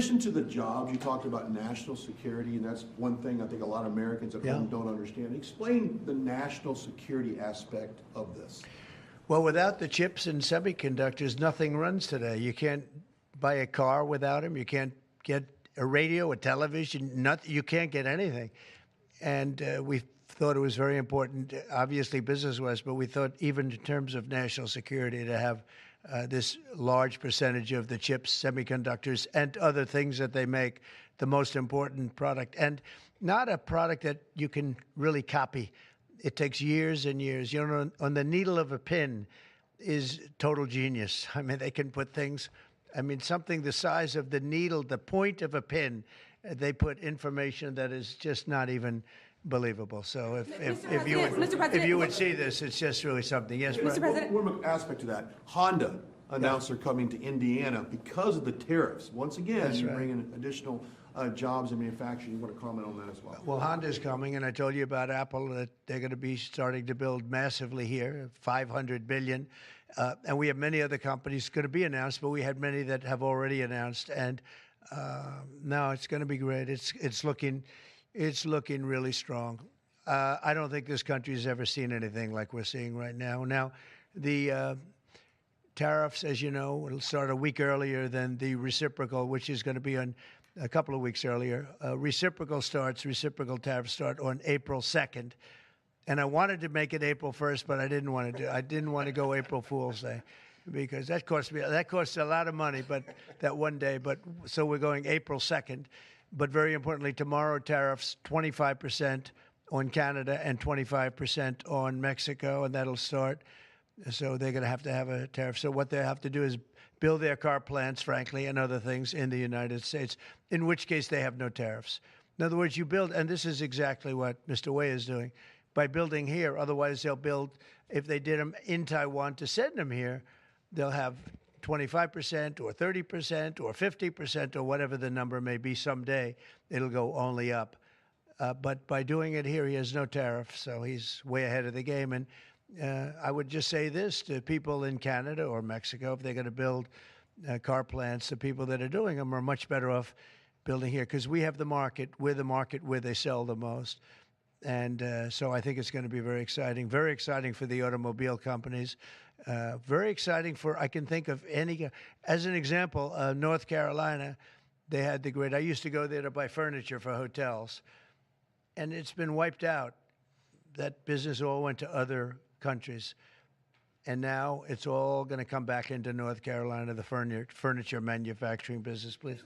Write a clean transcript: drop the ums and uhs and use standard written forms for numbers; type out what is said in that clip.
In addition to the jobs, you talked about national security, and that's one thing I think a lot of Americans at home don't understand. Explain the national security aspect of this. Well, without the chips and semiconductors, nothing runs today. You can't buy a car without them. You can't get a radio, a television, nothing. You can't get anything. And we thought it was very important, obviously business-wise, but we thought even in terms of national security to have this large percentage of the chips, semiconductors, and other things that they make, the most important product. And not a product that you can really copy. It takes years and years. You know, on the needle of a pin is total genius. I mean, they can put things, I mean, something the size of the needle, the point of a pin, they put information that is just not even believable. So if you would see this, it's just really something. Yes, Mr. President. One aspect to that, Honda announced they're coming to Indiana because of the tariffs. Once again, you're bringing additional jobs in manufacturing. You want to comment on that as well? Well, Honda's coming, and I told you about Apple, that they're going to be starting to build massively here, $500 billion. And we have many other companies going to be announced, but we had many that have already announced. And no, it's going to be great. It's looking really strong. I don't think this country has ever seen anything like we're seeing right now. Now, the tariffs, as you know, will start a week earlier than the reciprocal, which is going to be on a couple of weeks earlier. Reciprocal tariffs start on April 2nd. And I wanted to make it April 1st, but I didn't want to go April Fool's Day, because that costs a lot of money, but that one day. But so we're going April 2nd. But very importantly, tomorrow tariffs 25% on Canada and 25% on Mexico, and that'll start. So they're going to have a tariff. So what they have to do is build their car plants, frankly, and other things in the United States, in which case they have no tariffs. In other words, you build, and this is exactly what Mr. Wei is doing, by building here. Otherwise, they'll build, if they did them in Taiwan to send them here, they'll have 25% or 30% or 50% or whatever the number may be someday. It'll go only up. But by doing it here, he has no tariff, so he's way ahead of the game. And I would just say this to people in Canada or Mexico: if they're going to build car plants, the people that are doing them are much better off building here, because we have the market. We're the market where they sell the most. And so I think it's going to be very exciting for the automobile companies. Very exciting for, I can think of any, as an example, North Carolina, they had the great, I used to go there to buy furniture for hotels, and it's been wiped out. That business all went to other countries. And now it's all going to come back into North Carolina, the furniture manufacturing business, please.